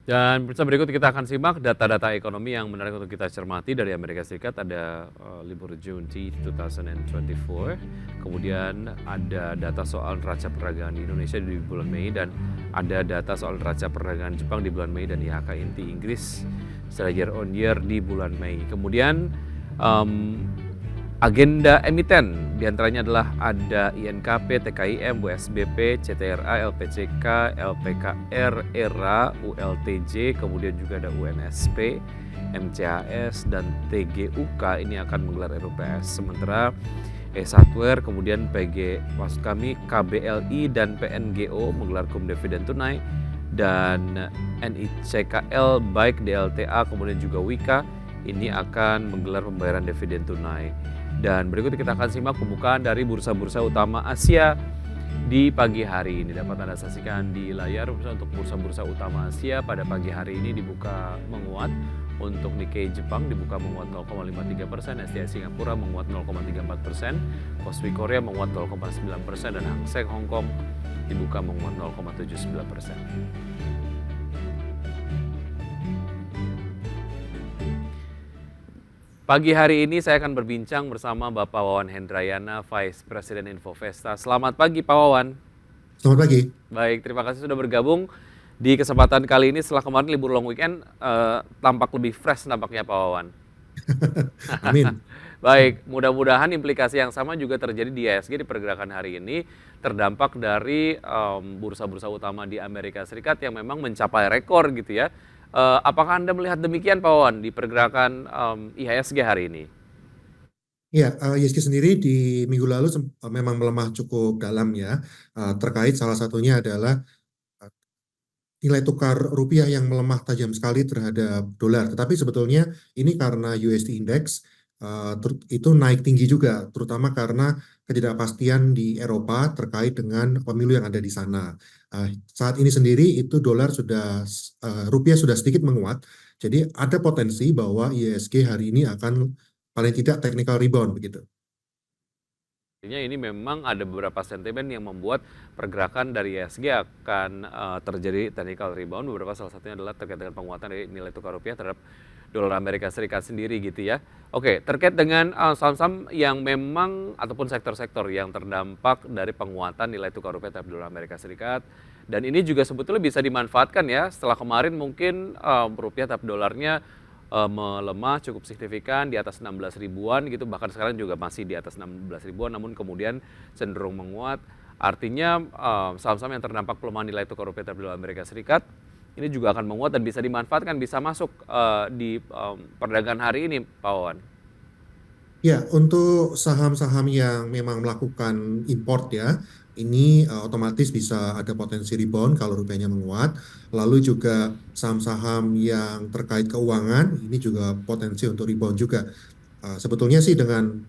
Dan pemirsa berikut kita akan simak data-data ekonomi yang menarik untuk kita cermati dari Amerika Serikat. Ada libur Juneteenth 2024, kemudian ada data soal neraca perdagangan di Indonesia di bulan Mei, dan ada data soal neraca perdagangan Jepang di bulan Mei dan IHK inti Inggris secara year on year di bulan Mei. Kemudian agenda emiten diantaranya adalah ada INKP, TKIM, WSBP, CTRA, LPCK, LPKR, ERA, ULTJ, kemudian juga ada UNSP, MCAS, dan TGUK ini akan menggelar RUPS. Sementara E-Software, kemudian PG, maksud kami KBLI dan PNGO menggelar kum dividen tunai, dan NICKL, baik DLTA, kemudian juga WIKA, ini akan menggelar pembayaran dividen tunai. Dan berikut kita akan simak pembukaan dari bursa-bursa utama Asia di pagi hari ini. Dapat Anda saksikan di layar untuk bursa-bursa utama Asia pada pagi hari ini dibuka menguat. Untuk Nikkei Jepang dibuka menguat 0,53%, STI Singapura menguat 0,34%, Kospi Korea menguat 0,9%, dan Hang Seng Hong Kong dibuka menguat 0,79%. Pagi hari ini saya akan berbincang bersama Bapak Wawan Hendrayana, Vice President Infovesta. Selamat pagi Pak Wawan. Selamat pagi. Baik, terima kasih sudah bergabung di kesempatan kali ini. Setelah kemarin libur long weekend, tampak lebih fresh nampaknya Pak Wawan. Amin. Baik, mudah-mudahan implikasi yang sama juga terjadi di IHSG di pergerakan hari ini, terdampak dari bursa-bursa utama di Amerika Serikat yang memang mencapai rekor gitu ya. Apakah Anda melihat demikian Pak Wawan di pergerakan IHSG hari ini? Ya, ISG sendiri di minggu lalu memang melemah cukup dalam ya. Terkait salah satunya adalah uh, nilai tukar rupiah yang melemah tajam sekali terhadap dolar. Tetapi sebetulnya ini karena USD Index itu naik tinggi juga, terutama karena ketidakpastian di Eropa terkait dengan pemilu yang ada di sana. Saat ini sendiri itu rupiah sudah sedikit menguat. Jadi ada potensi bahwa ISG hari ini akan paling tidak technical rebound begitu. Artinya ini memang ada beberapa sentimen yang membuat pergerakan dari IHSG akan terjadi technical rebound. Beberapa salah satunya adalah terkait dengan penguatan dari nilai tukar rupiah terhadap dolar Amerika Serikat sendiri gitu ya. Oke, terkait dengan saham-saham yang memang ataupun sektor-sektor yang terdampak dari penguatan nilai tukar rupiah terhadap dolar Amerika Serikat, dan ini juga sebetulnya bisa dimanfaatkan ya setelah kemarin mungkin rupiah terhadap dolarnya melemah cukup signifikan di atas 16 ribuan gitu, bahkan sekarang juga masih di atas 16 ribuan, namun kemudian cenderung menguat. Artinya saham-saham yang terdampak pelemahan nilai tukar rupiah terhadap dolar Amerika Serikat ini juga akan menguat dan bisa dimanfaatkan, bisa masuk di perdagangan hari ini Pak Wawan. Ya, untuk saham-saham yang memang melakukan import ya, ini otomatis bisa ada potensi rebound kalau rupiahnya menguat. Lalu juga saham-saham yang terkait keuangan, ini juga potensi untuk rebound juga. Sebetulnya sih dengan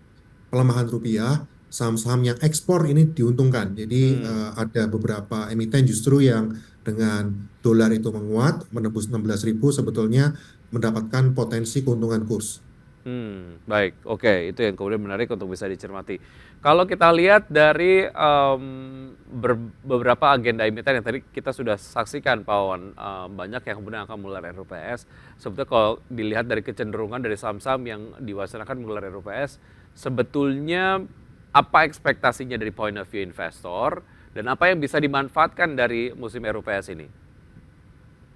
pelemahan rupiah, saham-saham yang ekspor ini diuntungkan. Jadi ada beberapa emiten justru yang dengan dolar itu menguat, menembus 16.000 sebetulnya mendapatkan potensi keuntungan kurs. Baik, oke, itu yang kemudian menarik untuk bisa dicermati. Kalau kita lihat dari beberapa agenda emiten yang tadi kita sudah saksikan Pak Wawan, banyak yang kemudian akan menggelar RUPS. Sebetulnya kalau dilihat dari kecenderungan dari saham-saham yang diwacanakan menggelar RUPS, sebetulnya apa ekspektasinya dari point of view investor dan apa yang bisa dimanfaatkan dari musim RUPS ini?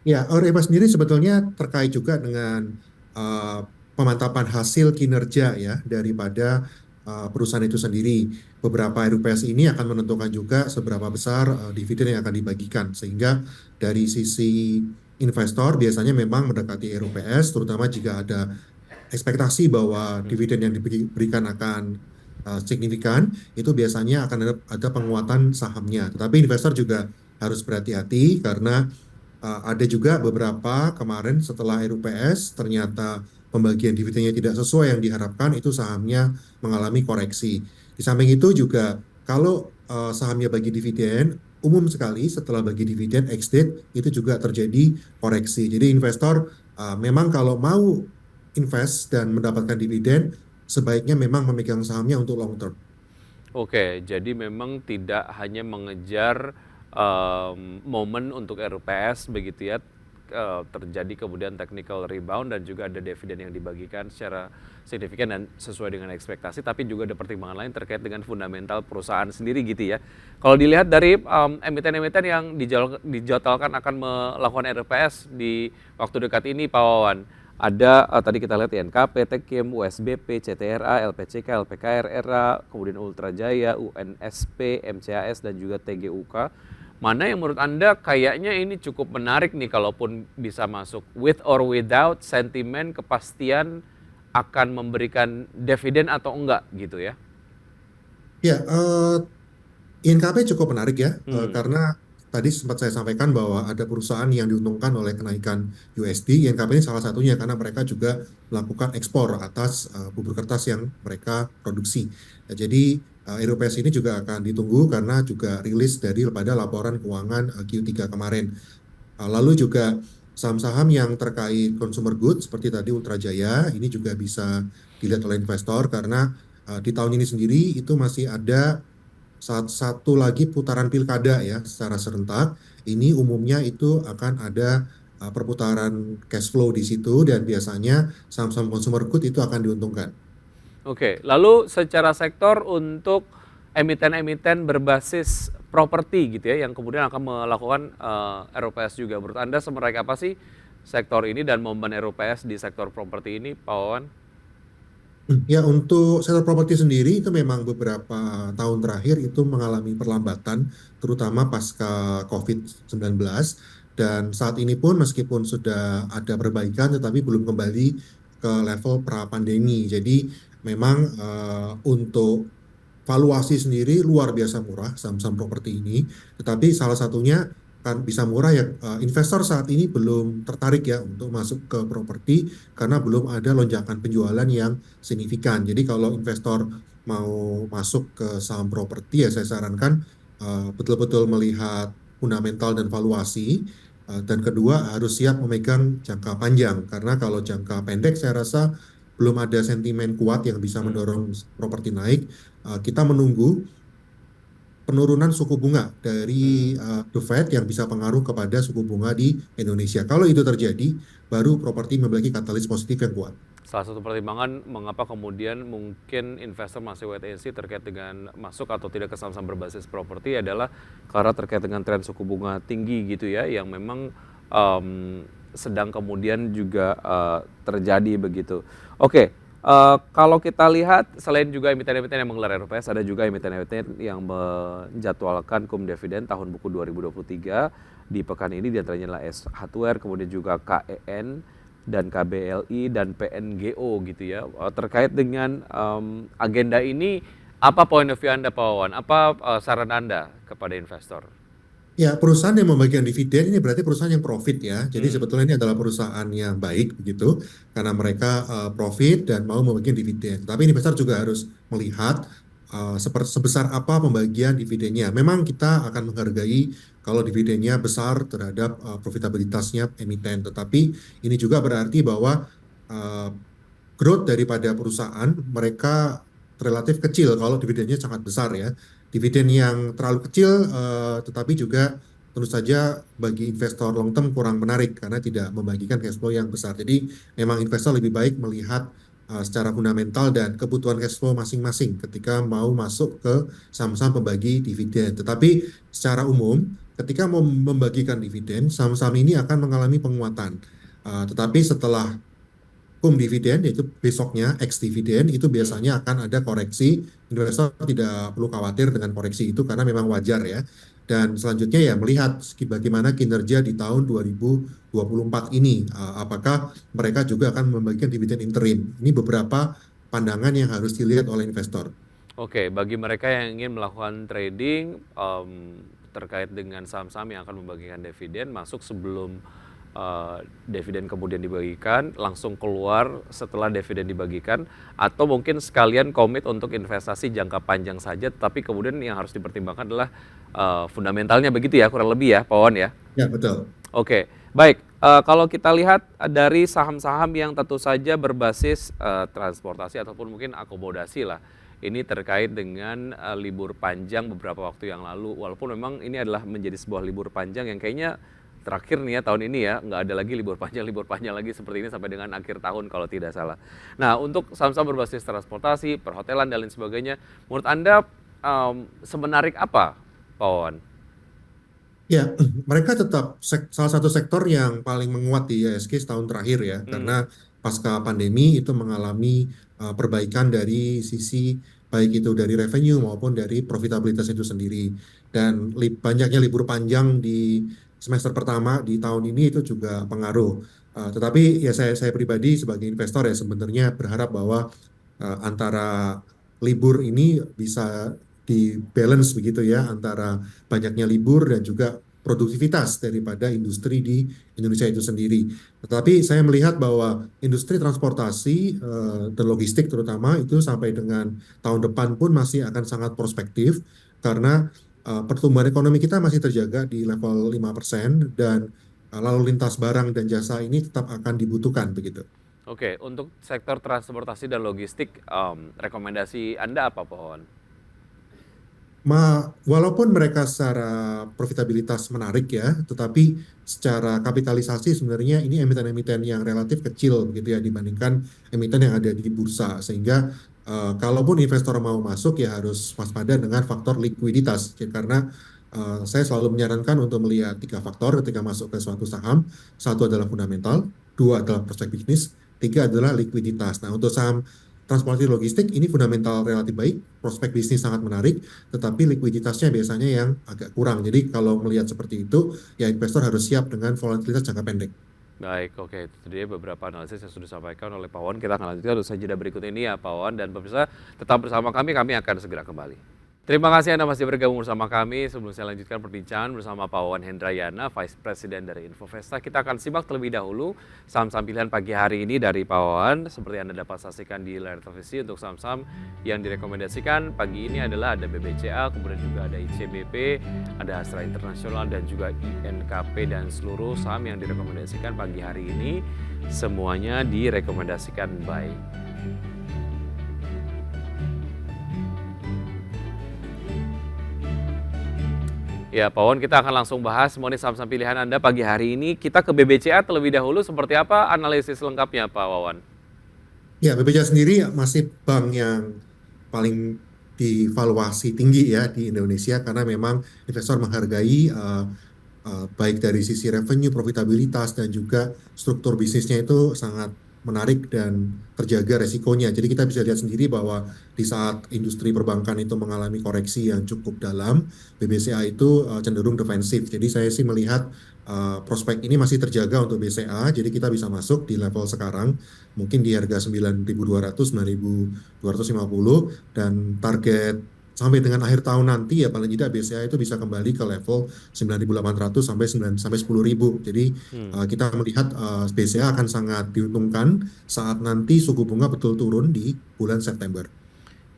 Ya, Orema sendiri sebetulnya terkait juga dengan uh, pemantapan hasil kinerja ya daripada perusahaan itu sendiri. Beberapa RUPS ini akan menentukan juga seberapa besar dividen yang akan dibagikan. Sehingga dari sisi investor biasanya memang mendekati RUPS, terutama jika ada ekspektasi bahwa dividen yang diberikan akan signifikan, itu biasanya akan ada penguatan sahamnya. Tetapi investor juga harus berhati-hati karena ada juga beberapa kemarin setelah RUPS ternyata pembagian dividennya tidak sesuai yang diharapkan, itu sahamnya mengalami koreksi. Di samping itu juga kalau sahamnya bagi dividen, umum sekali setelah bagi dividen ex-date itu juga terjadi koreksi. Jadi investor memang kalau mau invest dan mendapatkan dividen, sebaiknya memang memegang sahamnya untuk long term. Oke, jadi memang tidak hanya mengejar momen untuk RUPS begitu ya, terjadi kemudian technical rebound dan juga ada dividen yang dibagikan secara signifikan dan sesuai dengan ekspektasi, tapi juga ada pertimbangan lain terkait dengan fundamental perusahaan sendiri gitu ya. Kalau dilihat dari emiten-emiten yang dijadwalkan akan melakukan RPS di waktu dekat ini, Pak Wawan, ada tadi kita lihat INKP, Tekim, USBP, CTRA, LPCK, LPKR, ERA, kemudian Ultra Jaya, UNSP, MCAS, dan juga TGUK. Mana yang menurut Anda kayaknya ini cukup menarik nih kalaupun bisa masuk, with or without sentimen kepastian akan memberikan dividen atau enggak gitu ya? Ya, INKP cukup menarik ya, Hmm. karena tadi sempat saya sampaikan bahwa ada perusahaan yang diuntungkan oleh kenaikan USD. INKP ini salah satunya karena mereka juga melakukan ekspor atas bubur kertas yang mereka produksi. Ya, jadi RUPS ini juga akan ditunggu karena juga rilis daripada laporan keuangan Q3 kemarin. Lalu juga saham-saham yang terkait consumer goods seperti tadi Ultra Jaya ini juga bisa dilihat oleh investor karena di tahun ini sendiri itu masih ada satu lagi putaran pilkada ya secara serentak. Ini umumnya itu akan ada perputaran cash flow di situ dan biasanya saham-saham consumer good itu akan diuntungkan. Oke, lalu secara sektor untuk emiten-emiten berbasis properti gitu ya, yang kemudian akan melakukan RUPS juga. Menurut Anda semenarik apa sih sektor ini dan momen RUPS di sektor properti ini, Pak Wawan? Ya, untuk sektor properti sendiri itu memang beberapa tahun terakhir itu mengalami perlambatan, terutama pasca COVID-19. Dan saat ini pun meskipun sudah ada perbaikan, tetapi belum kembali ke level pra-pandemi. Jadi memang untuk valuasi sendiri luar biasa murah saham-saham properti ini. Tetapi salah satunya kan bisa murah ya, investor saat ini belum tertarik ya untuk masuk ke properti karena belum ada lonjakan penjualan yang signifikan. Jadi kalau investor mau masuk ke saham properti ya saya sarankan betul-betul melihat fundamental dan valuasi. Dan kedua harus siap memegang jangka panjang karena kalau jangka pendek saya rasa belum ada sentimen kuat yang bisa Hmm. mendorong properti naik. Kita menunggu penurunan suku bunga Hmm. dari The Fed yang bisa pengaruh kepada suku bunga di Indonesia. Kalau itu terjadi, baru properti memiliki katalis positif yang kuat. Salah satu pertimbangan mengapa kemudian mungkin investor masih wait and see terkait dengan masuk atau tidak ke saham-saham berbasis properti adalah karena terkait dengan tren suku bunga tinggi gitu ya, yang memang em, sedang kemudian juga terjadi begitu. Oke, kalau kita lihat selain juga emiten-emiten yang menggelar RPS, ada juga emiten-emiten yang menjadwalkan cum dividen tahun buku 2023 di pekan ini, diantaranya adalah S Hardware, kemudian juga KEN, dan KBLI dan PNGO gitu ya. Terkait dengan agenda ini, apa point of view Anda, Pak Wawan? Apa saran Anda kepada investor? Ya, perusahaan yang membagikan dividen ini berarti perusahaan yang profit ya. Jadi Hmm. sebetulnya ini adalah perusahaan yang baik begitu karena mereka profit dan mau membagikan dividen. Tapi investor juga harus melihat sebesar apa pembagian dividennya. Memang kita akan menghargai kalau dividennya besar terhadap profitabilitasnya emiten. Tetapi ini juga berarti bahwa uh, growth daripada perusahaan mereka relatif kecil kalau dividennya sangat besar ya. Dividen yang terlalu kecil tetapi juga tentu saja bagi investor long term kurang menarik karena tidak membagikan cash flow yang besar. Jadi memang investor lebih baik melihat secara fundamental dan kebutuhan cash flow masing-masing ketika mau masuk ke saham-saham pembagi dividen. Tetapi secara umum ketika mau membagikan dividen, saham-saham ini akan mengalami penguatan. Tetapi setelah dividen yaitu besoknya ex dividen itu Hmm. biasanya akan ada koreksi. Investor tidak perlu khawatir dengan koreksi itu karena memang wajar ya. Dan selanjutnya ya melihat bagaimana kinerja di tahun 2024 ini. Apakah mereka juga akan membagikan dividen interim. Ini beberapa pandangan yang harus dilihat oleh investor. Oke, bagi mereka yang ingin melakukan trading terkait dengan saham-saham yang akan membagikan dividen, masuk sebelum dividen kemudian dibagikan, langsung keluar setelah dividen dibagikan, atau mungkin sekalian komit untuk investasi jangka panjang saja, tapi kemudian yang harus dipertimbangkan adalah fundamentalnya begitu ya, kurang lebih ya, Pak Wan ya. Ya, betul. Oke, baik. Kalau kita lihat dari saham-saham yang tentu saja berbasis transportasi ataupun mungkin akomodasi lah, ini terkait dengan libur panjang beberapa waktu yang lalu. Walaupun memang ini adalah menjadi sebuah libur panjang yang kayaknya terakhir nih ya tahun ini ya, nggak ada lagi libur panjang lagi seperti ini sampai dengan akhir tahun kalau tidak salah. Nah, untuk saham-saham berbasis transportasi, perhotelan dan lain sebagainya, menurut Anda semenarik apa, Pak Wawan? Ya, mereka tetap salah satu sektor yang paling menguat di ISG setahun terakhir ya, Hmm, karena pasca pandemi itu mengalami perbaikan dari sisi baik itu dari revenue maupun dari profitabilitas itu sendiri. Dan banyaknya libur panjang di semester pertama di tahun ini itu juga pengaruh. Tetapi ya saya pribadi sebagai investor ya sebenarnya berharap bahwa antara libur ini bisa di balance begitu ya antara banyaknya libur dan juga produktivitas daripada industri di Indonesia itu sendiri. Tetapi saya melihat bahwa industri transportasi dan logistik terutama itu sampai dengan tahun depan pun masih akan sangat prospektif karena pertumbuhan ekonomi kita masih terjaga di level 5% dan lalu lintas barang dan jasa ini tetap akan dibutuhkan begitu. oke, untuk sektor transportasi dan logistik, rekomendasi Anda apa, Pak Wawan? Walaupun mereka secara profitabilitas menarik ya, tetapi secara kapitalisasi sebenarnya ini emiten-emiten yang relatif kecil begitu ya dibandingkan emiten yang ada di bursa. Sehingga kalaupun investor mau masuk ya harus waspada dengan faktor likuiditas. Karena saya selalu menyarankan untuk melihat tiga faktor ketika masuk ke suatu saham. Satu adalah fundamental, dua adalah prospek bisnis, tiga adalah likuiditas. Nah, untuk saham transportasi logistik ini fundamental relatif baik, prospek bisnis sangat menarik, tetapi likuiditasnya biasanya yang agak kurang. Jadi kalau melihat seperti itu, ya investor harus siap dengan volatilitas jangka pendek. Baik, oke. Itu dia beberapa analisis yang sudah disampaikan oleh Pak Wawan. Kita akan lanjutkan usai jeda berikut ini ya, Pak Wawan. Dan pemirsa, tetap bersama kami akan segera kembali. Terima kasih Anda masih bergabung bersama kami. Sebelum saya lanjutkan perbincangan bersama Pak Wawan Hendrayana, Vice President dari Infovesta, kita akan simak terlebih dahulu saham-saham pilihan pagi hari ini dari Pak Wawan. Seperti Anda dapat saksikan di layar televisi untuk saham-saham yang direkomendasikan pagi ini adalah ada BBCA, kemudian juga ada ICBP, ada Astra Internasional dan juga INKP dan seluruh saham yang direkomendasikan pagi hari ini semuanya direkomendasikan baik. Ya, Pak Wawan, kita akan langsung bahas mengenai saham-saham pilihan Anda pagi hari ini. Kita ke BBCA terlebih dahulu, seperti apa analisis lengkapnya, Pak Wawan? Ya, BPJS sendiri masih bank yang paling divaluasi tinggi ya di Indonesia karena memang investor menghargai baik dari sisi revenue, profitabilitas, dan juga struktur bisnisnya itu sangat menarik dan terjaga resikonya. Jadi kita bisa lihat sendiri bahwa di saat industri perbankan itu mengalami koreksi yang cukup dalam, BBCA itu cenderung defensif. Jadi saya sih melihat prospek ini masih terjaga untuk BCA, jadi kita bisa masuk di level sekarang, mungkin di harga 9.200, 9.250, dan target sampai dengan akhir tahun nanti ya paling tidak BCA itu bisa kembali ke level 9.800 sampai 9 sampai 10.000. Jadi Hmm. kita melihat BCA akan sangat diuntungkan saat nanti suku bunga betul turun di bulan September.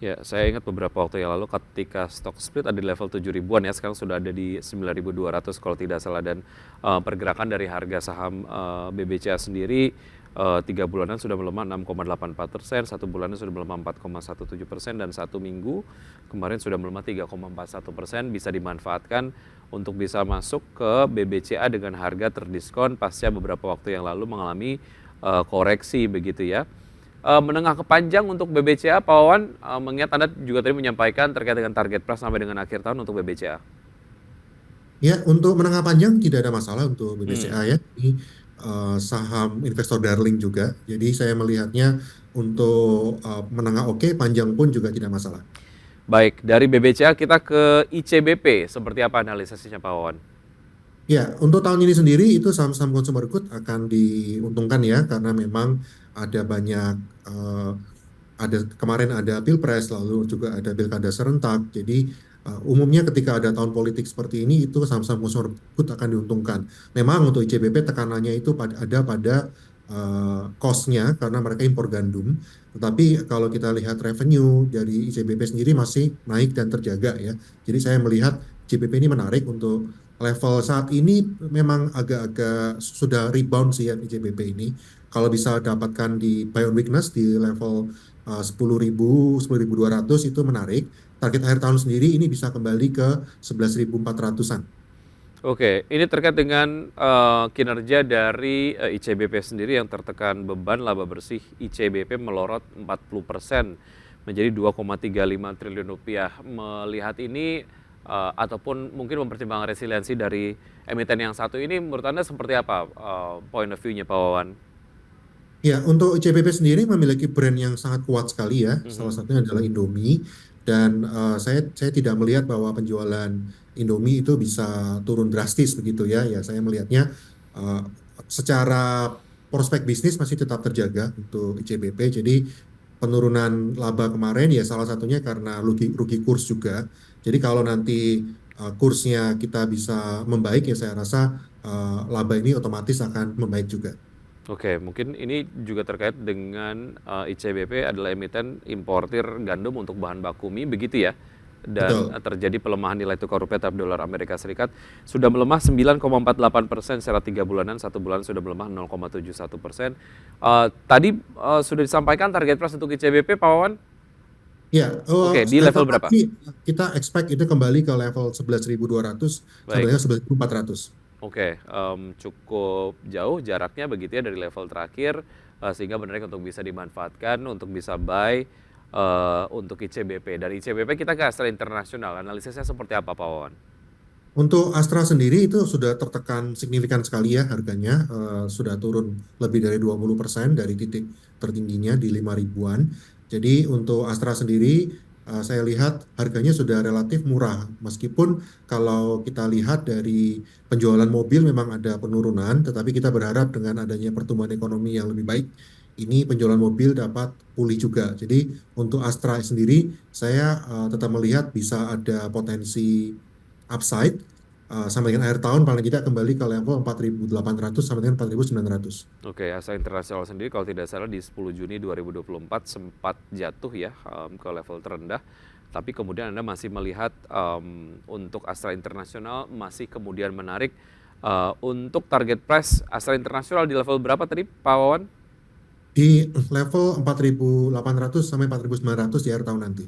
Ya, saya ingat beberapa waktu yang lalu ketika stock split ada di level 7 ribuan ya, sekarang sudah ada di 9.200 kalau tidak salah. Dan pergerakan dari harga saham BBCA sendiri 3 bulanan sudah melemah 6,84%, 1 bulanan sudah melemah 4,17%, dan 1 minggu kemarin sudah melemah 3,41%. Bisa dimanfaatkan untuk bisa masuk ke BBCA dengan harga terdiskon pasca beberapa waktu yang lalu mengalami koreksi begitu ya. Menengah ke panjang untuk BBCA, Pak Wawan, mengingat Anda juga tadi menyampaikan terkait dengan target price sampai dengan akhir tahun untuk BBCA. Ya, untuk menengah panjang tidak ada masalah untuk Hmm. BBCA ya. Ini saham investor darling juga. Jadi saya melihatnya untuk menengah oke, panjang pun juga tidak masalah. Baik, dari BBCA kita ke ICBP. Seperti apa analisisnya, Pak Wawan? Ya, untuk tahun ini sendiri itu saham-saham consumer good akan diuntungkan ya karena memang ada banyak ada kemarin ada Pilpres lalu juga ada Pilkada serentak. Jadi umumnya ketika ada tahun politik seperti ini itu saham-saham consumer good akan diuntungkan. Memang untuk ICBP tekanannya itu ada pada cost-nya karena mereka impor gandum. Tetapi kalau kita lihat revenue dari ICBP sendiri masih naik dan terjaga ya. Jadi saya melihat ICBP ini menarik untuk level saat ini memang agak-agak sudah rebound sih ya ICBP ini. Kalau bisa dapatkan di buy on weakness di level 10.000, 10.200 itu menarik. Target akhir tahun sendiri ini bisa kembali ke 11.400-an. Oke, ini terkait dengan kinerja dari ICBP sendiri yang tertekan beban laba bersih ICBP melorot 40% menjadi 2,35 triliun rupiah. Melihat ini ataupun mungkin mempertimbangkan resiliensi dari emiten yang satu ini, menurut Anda seperti apa point of view-nya Pak Wawan? Ya, untuk ICBP sendiri memiliki brand yang sangat kuat sekali ya. Salah Mhm. satunya adalah Indomie. Dan saya tidak melihat bahwa penjualan Indomie itu bisa turun drastis begitu ya. Ya, saya melihatnya uh, secara prospek bisnis masih tetap terjaga untuk ICBP. Jadi penurunan laba kemarin ya salah satunya karena rugi, rugi kurs juga. Jadi kalau nanti kursnya kita bisa membaik ya saya rasa laba ini otomatis akan membaik juga. Oke, mungkin ini juga terkait dengan ICBP adalah emiten importir gandum untuk bahan baku mie, begitu ya? Dan Betul. terjadi pelemahan nilai tukar rupiah terhadap dolar Amerika Serikat sudah melemah 9,48% secara 3 bulanan, 1 bulan sudah melemah 0,71%. Tadi sudah disampaikan target price untuk ICBP, Pak Wawan? Ya, Oke, di level level berapa? tadi kita expect itu kembali ke level 11.200 sampai Baik. dengan 11.400. Oke, cukup jauh jaraknya begitu ya dari level terakhir, sehingga menarik untuk bisa dimanfaatkan, untuk bisa buy, untuk ICBP. Dari ICBP kita ke Astra Internasional, analisisnya seperti apa Pak Wawan? Untuk Astra sendiri itu sudah tertekan signifikan sekali ya harganya, sudah turun lebih dari 20% dari titik tertingginya di 5 ribuan. Jadi untuk Astra sendiri saya lihat harganya sudah relatif murah meskipun kalau kita lihat dari penjualan mobil memang ada penurunan, tetapi kita berharap dengan adanya pertumbuhan ekonomi yang lebih baik ini penjualan mobil dapat pulih juga. Jadi untuk Astra sendiri saya tetap melihat bisa ada potensi upside sampai dengan akhir tahun paling tidak kembali ke level 4.800 sampai dengan 4.900. Oke, Astra Internasional sendiri kalau tidak salah di 10 Juni 2024 sempat jatuh ya ke level terendah. Tapi kemudian Anda masih melihat untuk Astra Internasional masih kemudian menarik untuk target price Astra Internasional di level berapa tadi Pak Wawan? Di level 4.800 sampai 4.900 di akhir tahun nanti.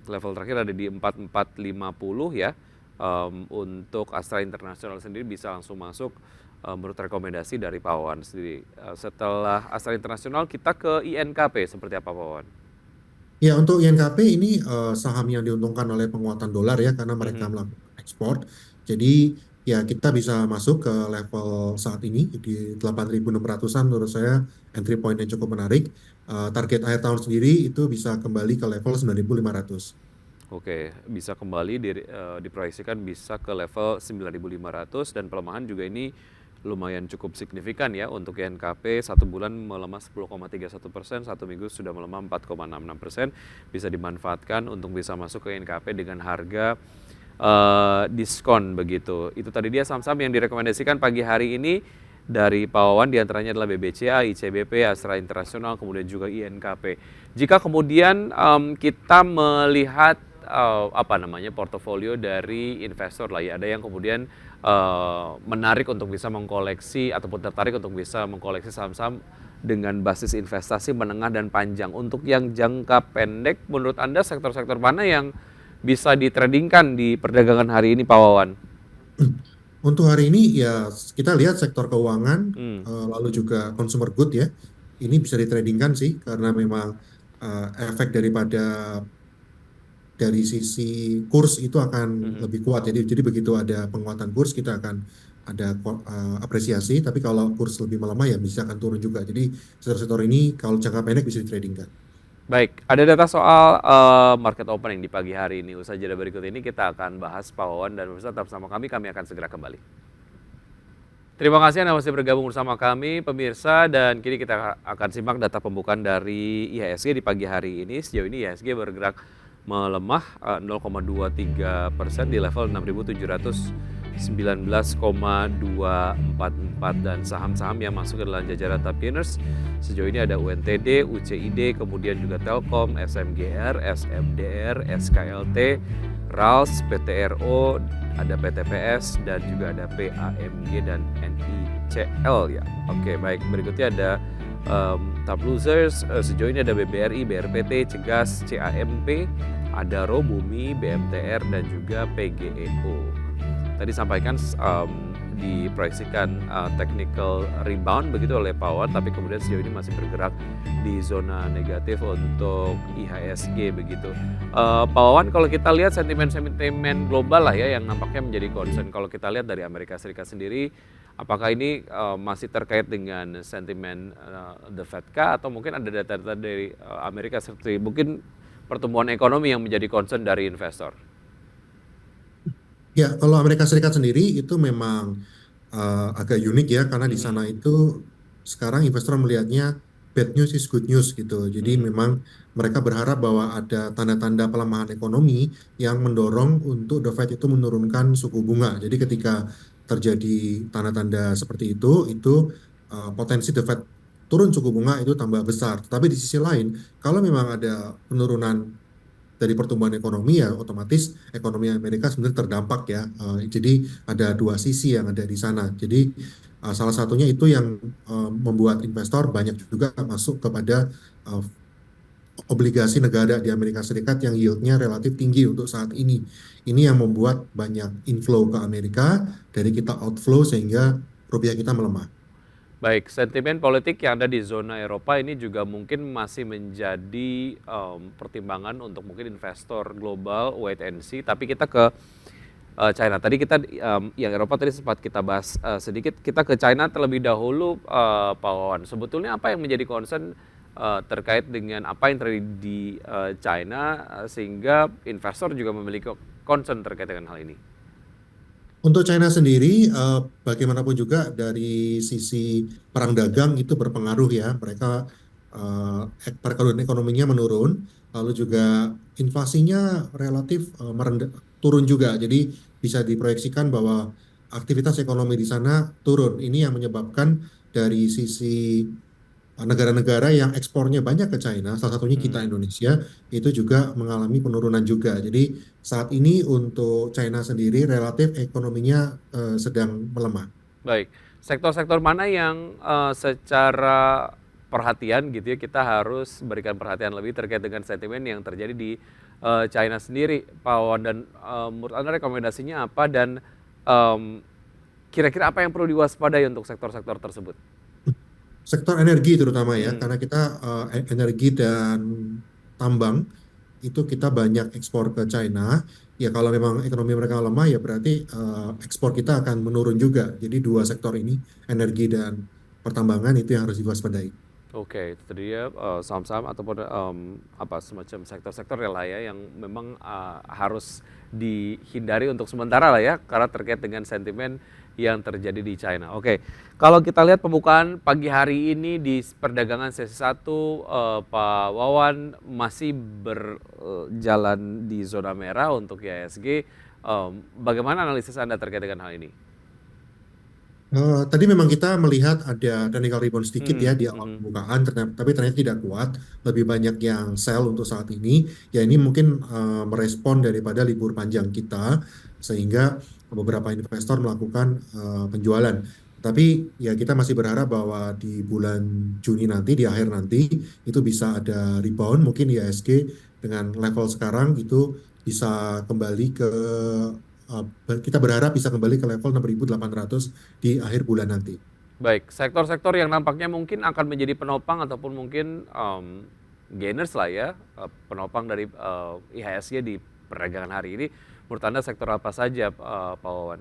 Level terakhir ada di 4450 ya. Untuk Astra Internasional sendiri bisa langsung masuk menurut rekomendasi dari Pak Wawan sendiri. Setelah Astra Internasional kita ke INKP seperti apa Pak Wawan? Ya, untuk INKP ini saham yang diuntungkan oleh penguatan dolar ya karena mereka Mhm. melakukan ekspor. Jadi ya kita bisa masuk ke level saat ini di 8.600-an menurut saya entry point yang cukup menarik. Target akhir tahun sendiri itu bisa kembali ke level 9.500. Oke, bisa kembali diproyeksikan bisa ke level 9.500 dan pelemahan juga ini lumayan cukup signifikan ya untuk INKP 1 bulan melemah 10,31%, 1 minggu sudah melemah 4,66%, bisa dimanfaatkan untuk bisa masuk ke INKP dengan harga diskon begitu. Itu tadi dia saham-saham yang direkomendasikan pagi hari ini dari Pak Wawan, diantaranya adalah BBCA, ICBP, Astra Internasional, kemudian juga INKP. Jika kemudian kita melihat apa namanya portofolio dari investor lah ya, ada yang kemudian menarik untuk bisa mengkoleksi ataupun tertarik untuk bisa mengkoleksi saham-saham dengan basis investasi menengah dan panjang. Untuk yang jangka pendek, menurut Anda sektor-sektor mana yang bisa ditradingkan di perdagangan hari ini Pak Wawan? Untuk hari ini ya kita lihat sektor keuangan Hmm. lalu juga consumer good ya. Ini bisa ditradingkan sih karena memang efek daripada dari sisi kurs itu akan Mhm. lebih kuat. Jadi begitu ada penguatan kurs kita akan ada apresiasi. Tapi kalau kurs lebih melemah ya bisa akan turun juga. Jadi sektor-sektor ini kalau jangka pendek bisa ditradingkan. Baik, ada data soal market opening di pagi hari ini. Usaha jeda berikut ini kita akan bahas Pak Wawan dan pemirsa tetap bersama kami akan segera kembali. Terima kasih Anda masih bergabung bersama kami pemirsa dan kini kita akan simak data pembukaan dari IHSG di pagi hari ini. Sejauh ini IHSG bergerak melemah 0,23% di level 6.719,244 dan saham-saham yang masuk ke dalam jajaran top gainers sejauh ini ada UNTD, UCID, kemudian juga Telkom, SMGR, SMDR, SKLT, RALS, PTRO, ada PTPS dan juga ada PAMG dan NICL ya. Oke, baik. Berikutnya ada top losers. Sejauh ini ada BBRI, BRPT, Cegas, CAMP, Adaro, Bumi, BMTR dan juga PGEO. tadi sampaikan diproyeksikan technical rebound begitu oleh Pak Wawan, tapi kemudian sejauh ini masih bergerak di zona negatif untuk IHSG begitu. Pak Wawan, kalau kita lihat sentimen-sentimen global lah ya yang nampaknya menjadi concern. Kalau kita lihat dari Amerika Serikat sendiri, apakah ini masih terkait dengan sentimen The Fed kah, atau mungkin ada data-data dari Amerika seperti mungkin pertumbuhan ekonomi yang menjadi concern dari investor? Ya, kalau Amerika Serikat sendiri itu memang agak unik ya, karena di sana itu sekarang investor melihatnya bad news is good news gitu. Jadi memang mereka berharap bahwa ada tanda-tanda pelemahan ekonomi yang mendorong untuk The Fed itu menurunkan suku bunga. Jadi ketika terjadi tanda-tanda seperti itu potensi The Fed turun suku bunga itu tambah besar. Tapi di sisi lain, kalau memang ada penurunan dari pertumbuhan ekonomi, ya otomatis ekonomi Amerika sebenarnya terdampak ya. Jadi ada dua sisi yang ada di sana. Jadi salah satunya itu yang membuat investor banyak juga masuk kepada uh, obligasi negara di Amerika Serikat yang yieldnya relatif tinggi untuk saat ini. Ini yang membuat banyak inflow ke Amerika, dari kita outflow sehingga rupiah kita melemah. Baik, sentimen politik yang ada di zona Eropa ini juga mungkin masih menjadi pertimbangan untuk mungkin investor global wait and see. Tapi kita ke China. Tadi kita yang Eropa tadi sempat kita bahas sedikit. Kita ke China terlebih dahulu, Pak Wawan. Sebetulnya apa yang menjadi concern terkait dengan apa yang terjadi di China sehingga investor juga memiliki concern terkait dengan hal ini? Untuk China sendiri, bagaimanapun juga dari sisi perang dagang itu berpengaruh ya. Mereka perekonomian ekonominya menurun, lalu juga inflasinya relatif turun juga. Jadi bisa diproyeksikan bahwa aktivitas ekonomi di sana turun. Ini yang menyebabkan dari sisi negara-negara yang ekspornya banyak ke China, salah satunya kita Indonesia, itu juga mengalami penurunan juga. Jadi saat ini untuk China sendiri relatif ekonominya sedang melemah. Baik, sektor-sektor mana yang secara perhatian gitu ya kita harus berikan perhatian lebih terkait dengan sentimen yang terjadi di China sendiri, Pak Wawan, dan menurut Anda rekomendasinya apa dan em, kira-kira apa yang perlu diwaspadai untuk sektor-sektor tersebut? Sektor energi terutama ya, Hmm, karena kita energi dan tambang itu kita banyak ekspor ke China. Ya kalau memang ekonomi mereka lemah ya berarti ekspor kita akan menurun juga. Jadi dua sektor ini, energi dan pertambangan, itu yang harus diwaspadai. Oke, itu tadi ya saham-saham ataupun apa semacam sektor-sektor ya lah ya yang memang harus dihindari untuk sementara lah ya karena terkait dengan sentimen yang terjadi di China. Oke, kalau kita lihat pembukaan pagi hari ini di perdagangan sesi 1, Pak Wawan masih berjalan di zona merah untuk IHSG. Bagaimana analisis Anda terkait dengan hal ini? Tadi memang kita melihat ada technical rebound sedikit ya di awal Mhm. pembukaan, tapi ternyata tidak kuat. Lebih banyak yang sell untuk saat ini. Ya ini mungkin merespon daripada libur panjang kita, sehingga beberapa investor melakukan penjualan. Tapi ya kita masih berharap bahwa di bulan Juni nanti, di akhir nanti, itu bisa ada rebound. Mungkin IHSG dengan level sekarang itu bisa kembali ke kita berharap bisa kembali ke level 6.800 di akhir bulan nanti. Baik, sektor-sektor yang nampaknya mungkin akan menjadi penopang ataupun mungkin gainers lah ya, penopang dari IHSG di perdagangan hari ini, menurut Anda sektor apa saja, Pak Wawan?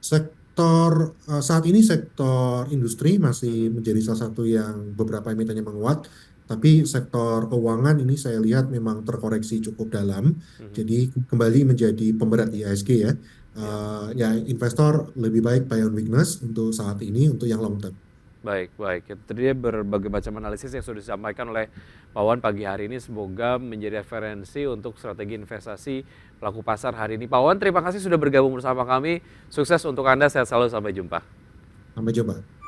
Sektor saat ini sektor industri masih menjadi salah satu yang beberapa emitennya menguat, tapi sektor keuangan ini saya lihat memang terkoreksi cukup dalam, Mhm. jadi kembali menjadi pemberat IHSG ya. Ya. Ya investor lebih baik buy on weakness untuk saat ini untuk yang long term. Baik, baik. Itu tadi berbagai macam analisis yang sudah disampaikan oleh Pak Wawan pagi hari ini. Semoga menjadi referensi untuk strategi investasi pelaku pasar hari ini. Pak Wawan, terima kasih sudah bergabung bersama kami. Sukses untuk Anda, sehat selalu, sampai jumpa. Sampai jumpa.